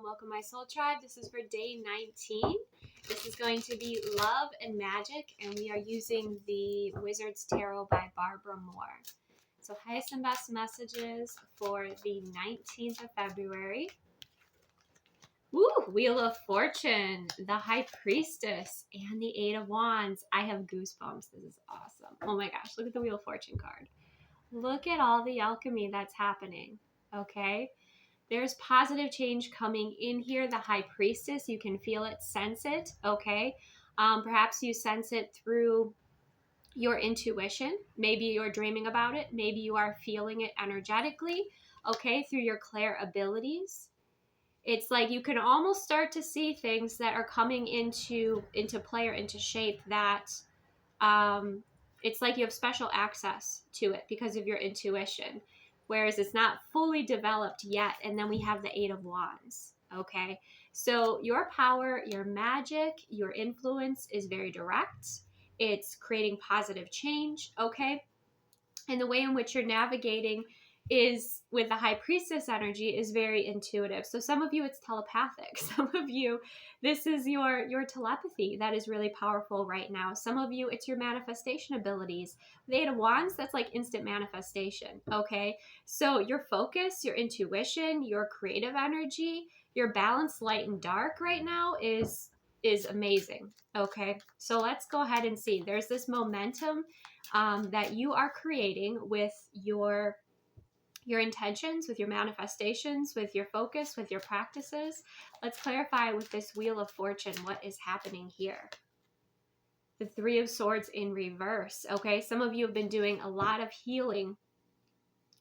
welcome my soul tribe. This is for day 19. This is going to be love and magic, and we are using the Wizard's Tarot by Barbara Moore. So highest and best messages for the 19th of February. Woo! Wheel of Fortune, the High Priestess, and the Eight of Wands. I have goosebumps. This is awesome. Oh my gosh, look at the Wheel of Fortune card. Look at all the alchemy that's happening, okay? There's positive change coming in here. The High Priestess, you can feel it, sense it, okay? Perhaps you sense it through your intuition. Maybe you're dreaming about it. Maybe you are feeling it energetically, okay, through your clair abilities. It's like you can almost start to see things that are coming into play or into shape that it's like you have special access to it because of your intuition, whereas it's not fully developed yet. And then we have the Eight of Wands. Okay, so your power, your magic, your influence is very direct. It's creating positive change. Okay, and the way in which you're navigating is with the High Priestess energy is very intuitive. So some of you it's telepathic. Some of you this is your telepathy that is really powerful right now. Some of you it's your manifestation abilities. The Eight of Wands, that's like instant manifestation. Okay, so your focus, your intuition, your creative energy, your balance light and dark right now is amazing. Okay, so let's go ahead and see. There's this momentum that you are creating with your intentions, with your manifestations, with your focus, with your practices. Let's clarify with this Wheel of Fortune what is happening here. The Three of Swords in reverse. Okay, some of you have been doing a lot of healing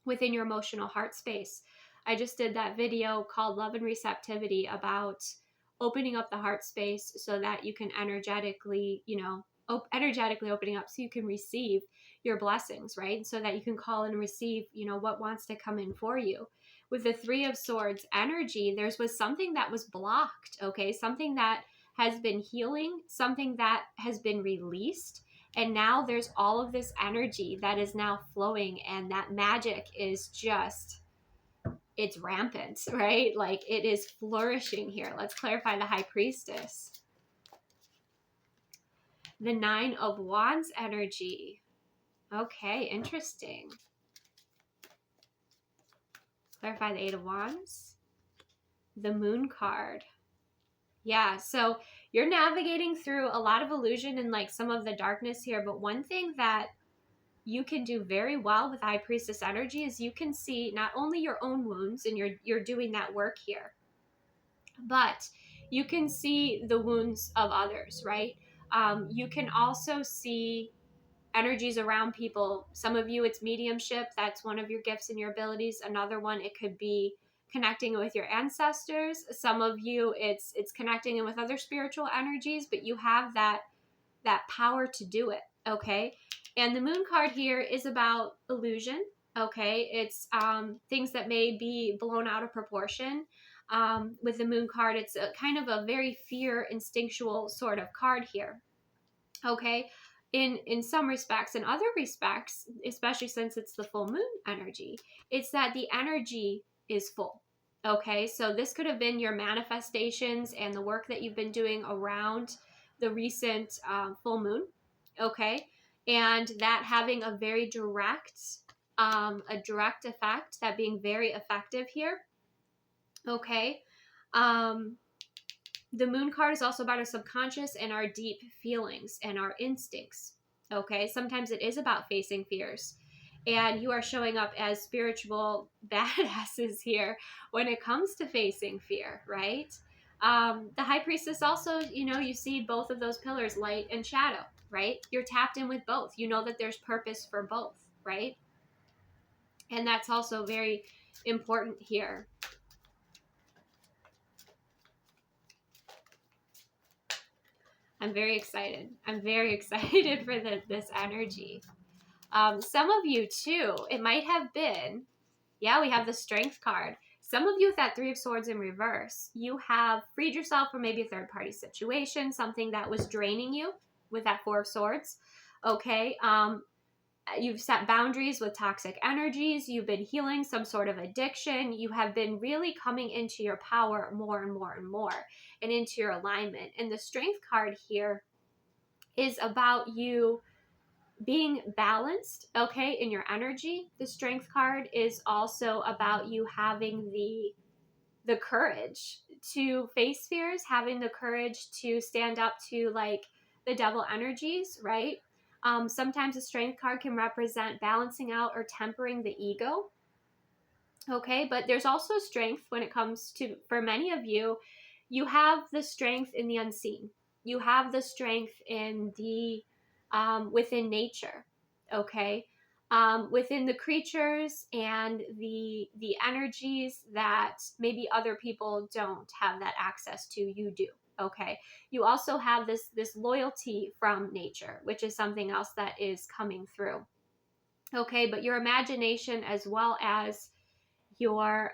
within your emotional heart space. I just did that video called Love and Receptivity about opening up the heart space so that you can energetically, energetically opening up so you can receive your blessings, right? So that you can call and receive, what wants to come in for you. With the Three of Swords energy, there was something that was blocked, okay? Something that has been healing, something that has been released. And now there's all of this energy that is now flowing, and that magic is just, it's rampant, right? Like it is flourishing here. Let's clarify the High Priestess. The Nine of Wands energy. Okay, interesting. Clarify the Eight of Wands. The Moon card. Yeah, so you're navigating through a lot of illusion and like some of the darkness here, but one thing that you can do very well with High Priestess energy is you can see not only your own wounds, and you're doing that work here, but you can see the wounds of others, right? You can also see energies around people. Some of you, it's mediumship. That's one of your gifts and your abilities. Another one, it could be connecting with your ancestors. Some of you, it's connecting with other spiritual energies, but you have that power to do it, okay? And the Moon card here is about illusion, okay? It's things that may be blown out of proportion. With the Moon card, it's a kind of a very fear instinctual sort of card here, okay? In some respects. In other respects, especially since it's the full moon energy, it's that the energy is full. Okay, so this could have been your manifestations and the work that you've been doing around the recent full moon. Okay, and that having a very direct effect, that being very effective here. Okay. The Moon card is also about our subconscious and our deep feelings and our instincts. Okay, sometimes it is about facing fears, and you are showing up as spiritual badasses here when it comes to facing fear, right? The High Priestess also, you see both of those pillars, light and shadow, right? You're tapped in with both. You know that there's purpose for both, right? And that's also very important here. I'm very excited. I'm very excited for this energy. Some of you too, it might have been, yeah, we have the Strength card. Some of you with that Three of Swords in reverse, you have freed yourself from maybe a third party situation, something that was draining you with that Four of Swords. Okay. You've set boundaries with toxic energies. You've been healing some sort of addiction. You have been really coming into your power more and more and more, and into your alignment. And the Strength card here is about you being balanced, okay, in your energy. The Strength card is also about you having the courage to face fears, having the courage to stand up to like the devil energies, right? Sometimes the Strength card can represent balancing out or tempering the ego. Okay, but there's also strength when it comes to, for many of you, you have the strength in the unseen. You have the strength in the, within nature, okay? Within the creatures and the energies that maybe other people don't have that access to, you do. Okay, you also have this loyalty from nature, which is something else that is coming through. Okay, but your imagination as well as your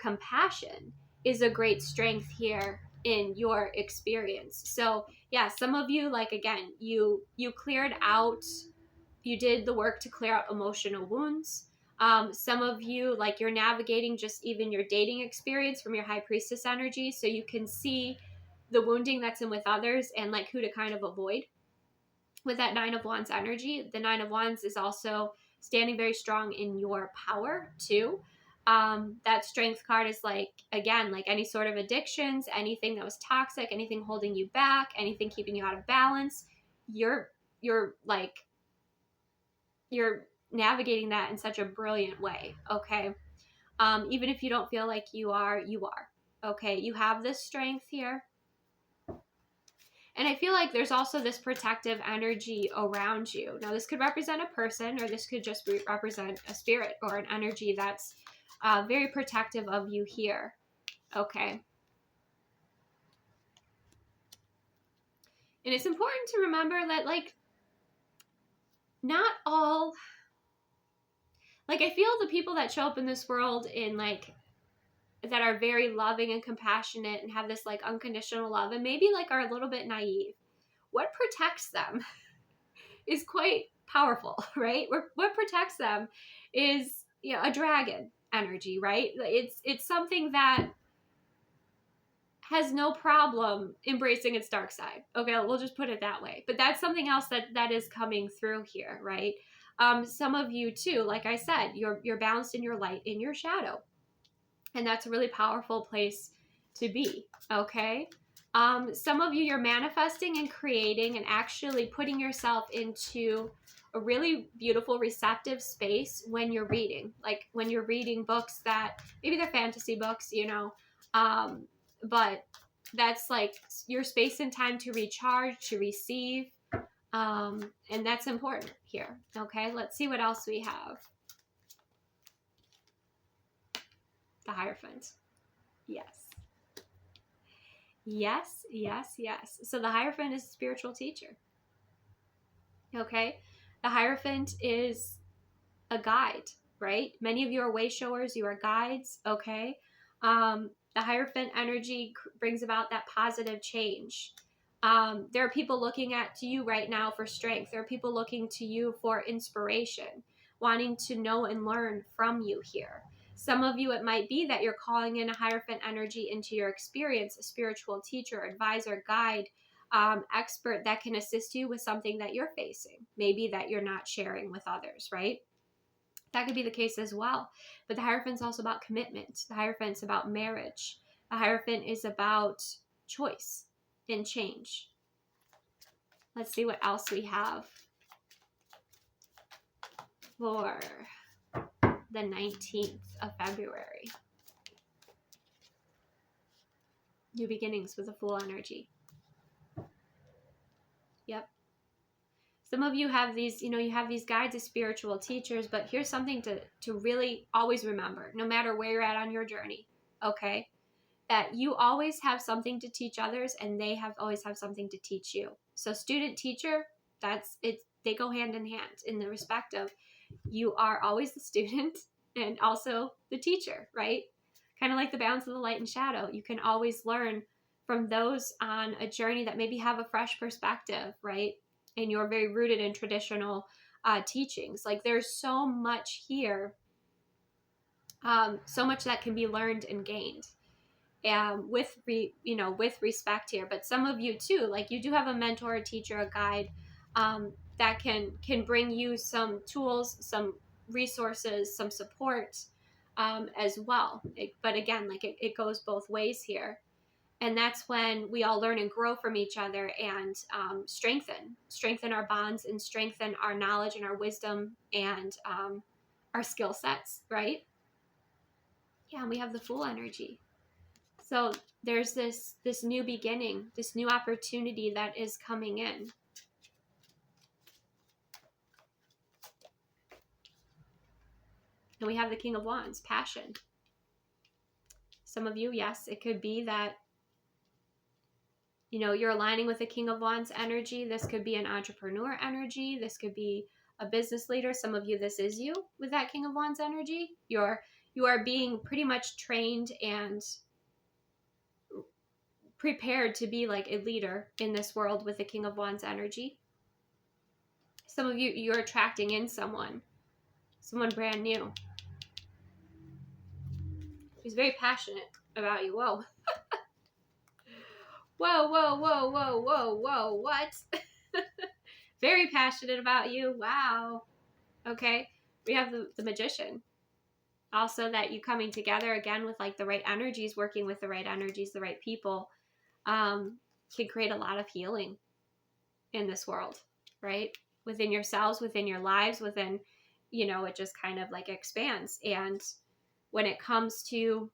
compassion is a great strength here in your experience. So yeah, some of you, like, again, you cleared out, you did the work to clear out emotional wounds. Some of you, like, you're navigating just even your dating experience from your High Priestess energy, so you can see the wounding that's in with others and like who to kind of avoid. With that Nine of Wands energy, the Nine of Wands is also standing very strong in your power too. That Strength card is like, again, like any sort of addictions, anything that was toxic, anything holding you back, anything keeping you out of balance, you're navigating that in such a brilliant way. Okay. Even if you don't feel like you are. Okay. You have this strength here. And I feel like there's also this protective energy around you. Now, this could represent a person, or this could just represent a spirit or an energy that's very protective of you here. Okay. And it's important to remember that, like, not all, like, I feel the people that show up in this world in, like, that are very loving and compassionate and have this, like, unconditional love and maybe, like, are a little bit naive. What protects them is quite powerful, right? What protects them is, you know, a dragon energy, right? It's something that has no problem embracing its dark side. Okay, we'll just put it that way. But that's something else that is coming through here, right? Some of you too, like I said, you're balanced in your light, in your shadow. And that's a really powerful place to be, okay? Some of you, you're manifesting and creating and actually putting yourself into a really beautiful, receptive space when you're reading. Like when you're reading books that, maybe they're fantasy books, you know, but that's like your space and time to recharge, to receive, and that's important here, okay? Let's see what else we have. The Hierophant. Yes. Yes, yes, yes. So the Hierophant is a spiritual teacher. Okay? The Hierophant is a guide, right? Many of you are way showers, you are guides, okay? The Hierophant energy brings about that positive change. There are people looking at to you right now for strength. There are people looking to you for inspiration, wanting to know and learn from you here. Some of you, it might be that you're calling in a Hierophant energy into your experience, a spiritual teacher, advisor, guide, expert that can assist you with something that you're facing, maybe that you're not sharing with others, right? That could be the case as well. But the Hierophant's also about commitment. The Hierophant's about marriage. The Hierophant is about choice and change. Let's see what else we have for the 19th of February. New beginnings with a Fool energy. Yep. Some of you have these, you know, you have these guides as spiritual teachers, but here's something to really always remember, no matter where you're at on your journey, okay? That you always have something to teach others and they always have something to teach you. So student teacher, that's it. They go hand in hand in the respect of you are always the student and also the teacher, right? Kind of like the balance of the light and shadow. You can always learn from those on a journey that maybe have a fresh perspective, right? And you're very rooted in traditional teachings. Like there's so much here, so much that can be learned and gained. With with respect here. But some of you too, like you do have a mentor, a teacher, a guide, that can bring you some tools, some resources, some support, as well. But again, like it goes both ways here. And that's when we all learn and grow from each other, and strengthen our bonds, and strengthen our knowledge and our wisdom, and our skill sets, right? Yeah, and we have the Fool energy. So there's this new beginning, this new opportunity that is coming in. And we have the King of Wands, passion. Some of you, yes, it could be that, you're aligning with the King of Wands energy. This could be an entrepreneur energy. This could be a business leader. Some of you, this is you with that King of Wands energy. You are being pretty much trained and prepared to be like a leader in this world with the King of Wands energy. Some of you, you're attracting in someone brand new. He's very passionate about you. Whoa. Whoa, whoa, whoa, whoa, whoa, whoa, what? Very passionate about you. Wow. Okay. We have the Magician. Also that you coming together again with like the right energies, working with the right energies, the right people, can create a lot of healing in this world, right? Within yourselves, within your lives, within, it just kind of like expands. And when it comes to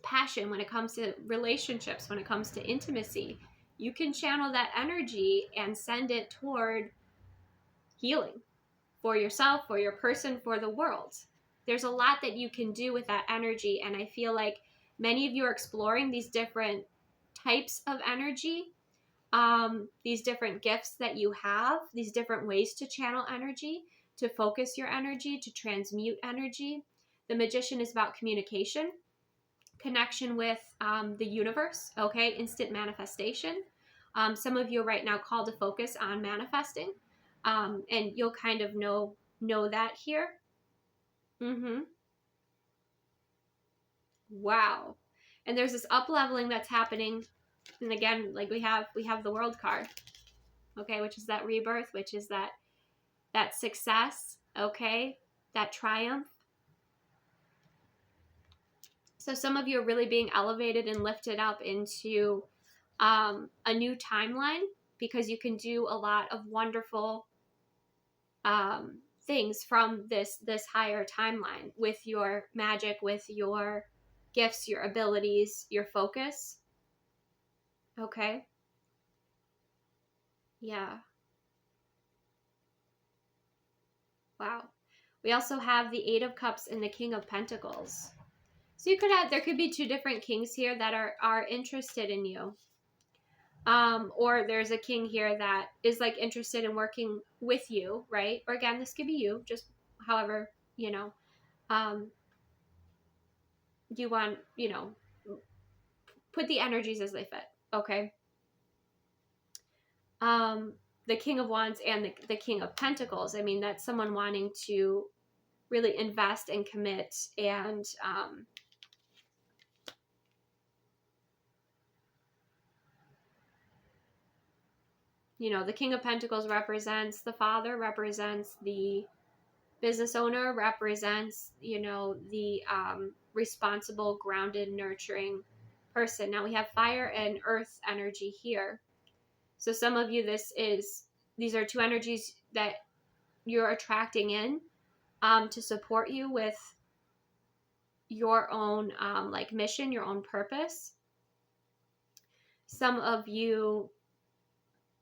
passion, when it comes to relationships, when it comes to intimacy, you can channel that energy and send it toward healing for yourself, for your person, for the world. There's a lot that you can do with that energy. And I feel like many of you are exploring these different types of energy, these different gifts that you have, these different ways to channel energy, to focus your energy, to transmute energy. The Magician is about communication, connection with the universe, okay? Instant manifestation. Some of you are right now called to focus on manifesting, and you'll kind of know that here. Wow. And there's this up leveling that's happening. And again, like we have the World card, okay, which is that rebirth, which is that success, okay, that triumph. So some of you are really being elevated and lifted up into a new timeline, because you can do a lot of wonderful things from this higher timeline with your magic, with your gifts, your abilities, your focus. Okay. Yeah. Wow. We also have the Eight of Cups and the King of Pentacles. So there could be two different kings here that are interested in you. Or there's a king here that is like interested in working with you, right? Or again, this could be you, just however, you want, put the energies as they fit. Okay. The King of Wands and the King of Pentacles. I mean, that's someone wanting to really invest and commit, and the King of Pentacles represents the father, represents the business owner, represents, the responsible, grounded, nurturing person. Now we have fire and earth energy here. So some of you, these are two energies that you're attracting in to support you with your own like mission, your own purpose. Some of you,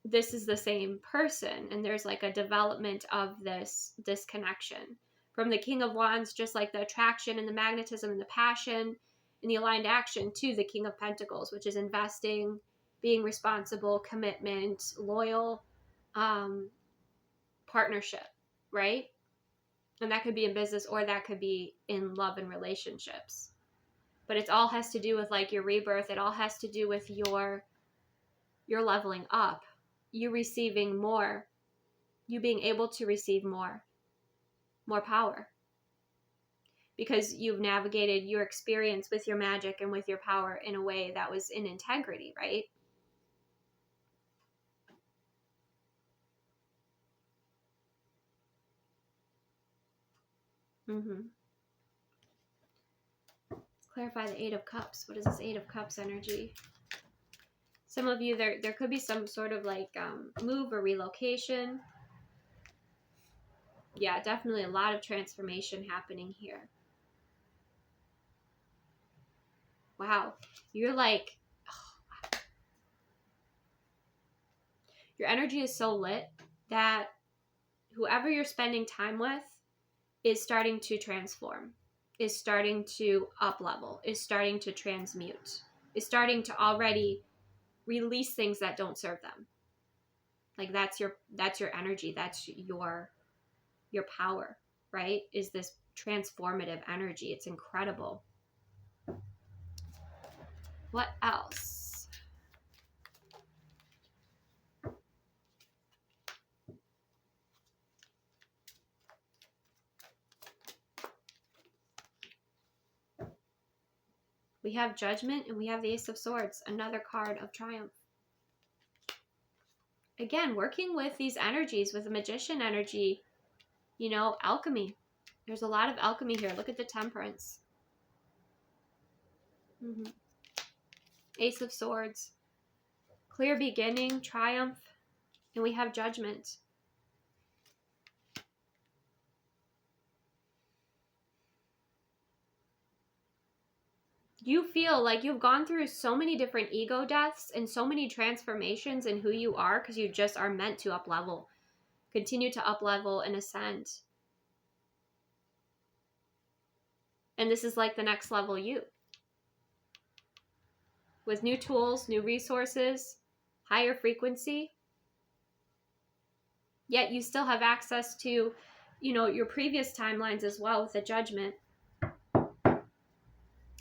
this is the same person, and there's like a development of this connection from the King of Wands, just like the attraction and the magnetism and the passion and the aligned action, to the King of Pentacles, which is investing, being responsible, commitment, loyal, partnership, right? And that could be in business, or that could be in love and relationships. But it all has to do with like your rebirth. It all has to do with your leveling up, you receiving more You being able to receive more power. Because you've navigated your experience with your magic and with your power in a way that was in integrity, right? Mm-hmm. Let's clarify the Eight of Cups. What is this Eight of Cups energy? Some of you, there could be some sort of like move or relocation. Yeah, definitely a lot of transformation happening here. Wow. You're like, oh, your energy is so lit that whoever you're spending time with is starting to transform, is starting to up level, is starting to transmute, is starting to already release things that don't serve them. Like that's your energy, that's your power, right? Is this transformative energy. It's incredible. What else? We have Judgment and we have the Ace of Swords, another card of triumph. Again, working with these energies, with the Magician energy, you know, alchemy. There's a lot of alchemy here. Look at the Temperance. Mm-hmm. Ace of Swords. Clear beginning, triumph, and we have Judgment. You feel like you've gone through so many different ego deaths and so many transformations in who you are because you just are meant to up level. Continue to up level and ascend. And this is like the next level you. With new tools, new resources, higher frequency. Yet you still have access to, you know, your previous timelines as well with the Judgment.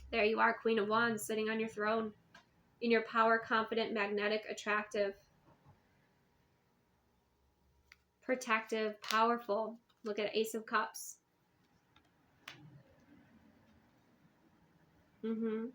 There you are, Queen of Wands, sitting on your throne. In your power, confident, magnetic, attractive, protective, powerful. Look at Ace of Cups. Mm-hmm.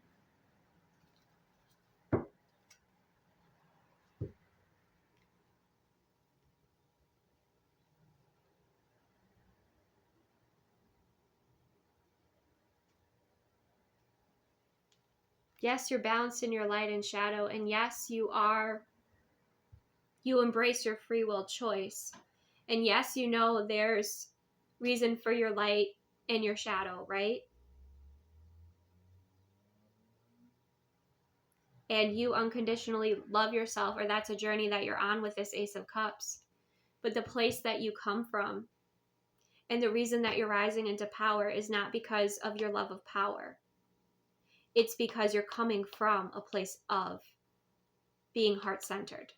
Yes, you're balanced in your light and shadow. And yes, you embrace your free will choice. And yes, you know there's reason for your light and your shadow, right? And you unconditionally love yourself, or that's a journey that you're on with this Ace of Cups. But the place that you come from and the reason that you're rising into power is not because of your love of power. It's because you're coming from a place of being heart-centered.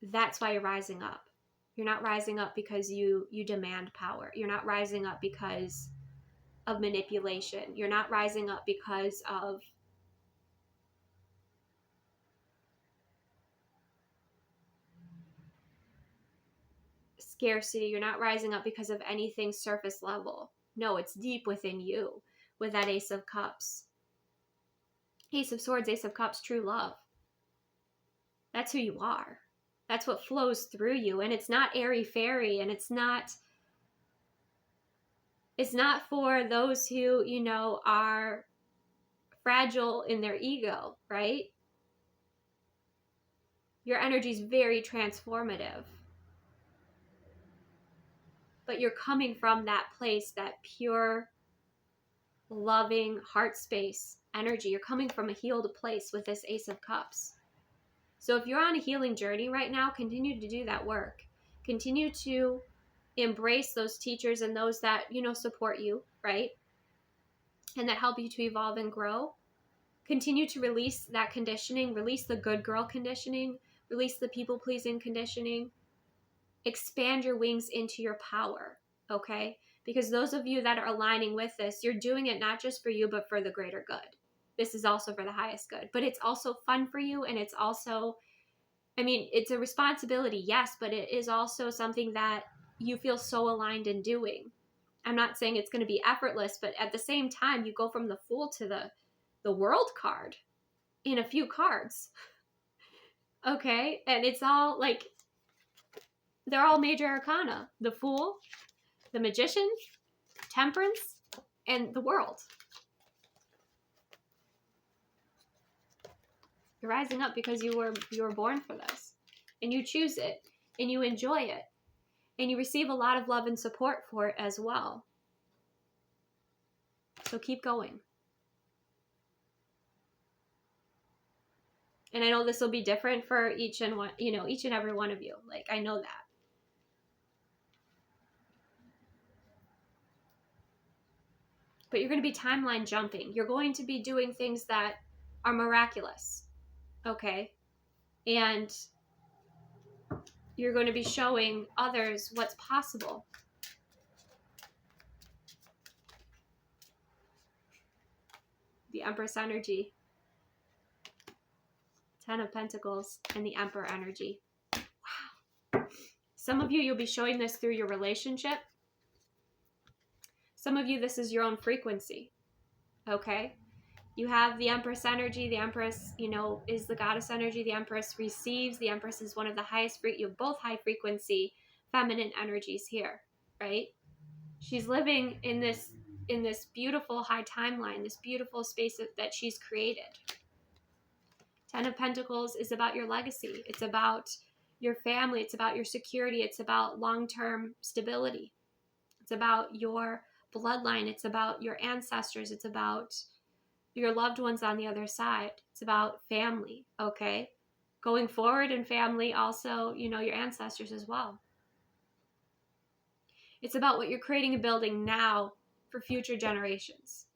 That's why you're rising up. You're not rising up because you demand power. You're not rising up because of manipulation. You're not rising up because of scarcity. You're not rising up because of anything surface level. No, it's deep within you with that Ace of Cups. Ace of Swords, Ace of Cups, true love. That's who you are. That's what flows through you. And it's not airy-fairy, and it's not for those who, you know, are fragile in their ego, right? Your energy is very transformative. But you're coming from that place, that pure, loving heart space energy. You're coming from a healed place with this Ace of Cups. So if you're on a healing journey right now, continue to do that work. Continue to embrace those teachers and those that, you know, support you, right? And that help you to evolve and grow. Continue to release that conditioning, release the good girl conditioning, release the people-pleasing conditioning. Expand your wings into your power, okay? Because those of you that are aligning with this, you're doing it not just for you, but for the greater good. This is also for the highest good, but it's also fun for you, and it's also I mean, it's a responsibility, yes, but it is also something that you feel so aligned in doing. I'm not saying it's going to be effortless, but at the same time, you go from the Fool to the World card in a few cards. Okay? And it's all like, they're all major arcana. The Fool, the Magician, Temperance, and the World. You're rising up because you were born for this. And you choose it. And you enjoy it. And you receive a lot of love and support for it as well. So keep going. And I know this will be different for each and every one of you. Like, I know that. But you're going to be timeline jumping. You're going to be doing things that are miraculous. Okay? And you're going to be showing others what's possible. The Empress energy. 10 of Pentacles and the Emperor energy. Wow. Some of you, you'll be showing this through your relationship. Some of you, this is your own frequency. Okay? You have the Empress energy. The Empress, is the goddess energy. The Empress receives. The Empress is one of the highest, you have both high frequency feminine energies here, right? She's living in this beautiful high timeline, this beautiful space that she's created. 10 of Pentacles is about your legacy. It's about your family. It's about your security. It's about long-term stability. It's about your bloodline. It's about your ancestors. It's about your loved ones on the other side. It's about family, okay? Going forward in family, also, your ancestors as well. It's about what you're creating and building now for future generations.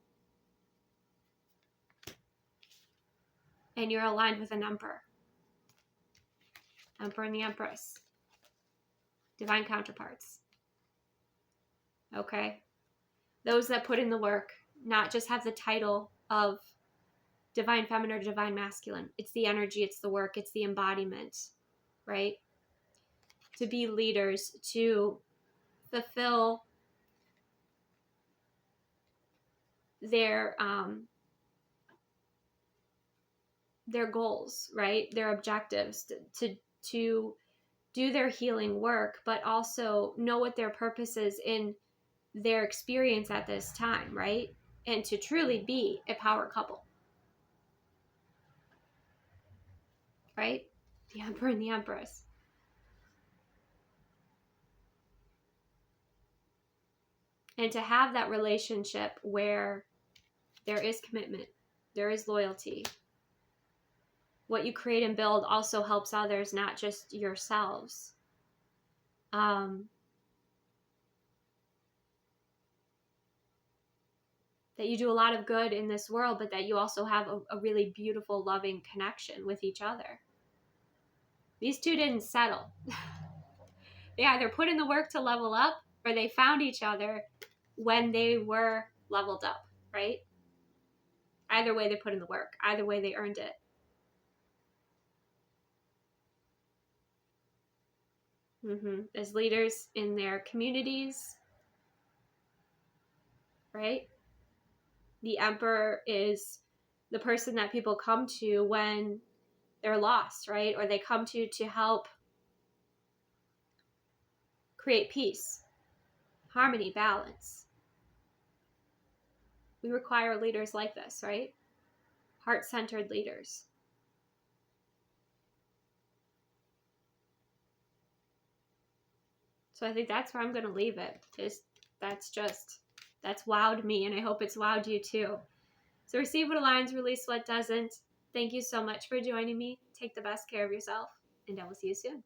And you're aligned with an Emperor. Emperor and the Empress. Divine counterparts. Okay? Those that put in the work, not just have the title of divine feminine or divine masculine. It's the energy, it's the work, it's the embodiment, right? To be leaders, to fulfill their goals, right? Their objectives, to do their healing work, but also know what their purpose is in their experience at this time, right? And to truly be a power couple, right? The Emperor and the Empress. And to have that relationship where there is commitment, there is loyalty. What you create and build also helps others, not just yourselves. That you do a lot of good in this world, but that you also have a really beautiful, loving connection with each other. These two didn't settle. They either put in the work to level up, or they found each other when they were leveled up, right? Either way, they put in the work. Either way, they earned it. As leaders in their communities, right? The Emperor is the person that people come to when they're lost, right? Or they come to help create peace, harmony, balance. We require leaders like this, right? Heart-centered leaders. So I think that's where I'm going to leave it. That's wowed me, and I hope it's wowed you too. So receive what aligns, release what doesn't. Thank you so much for joining me. Take the best care of yourself, and I will see you soon.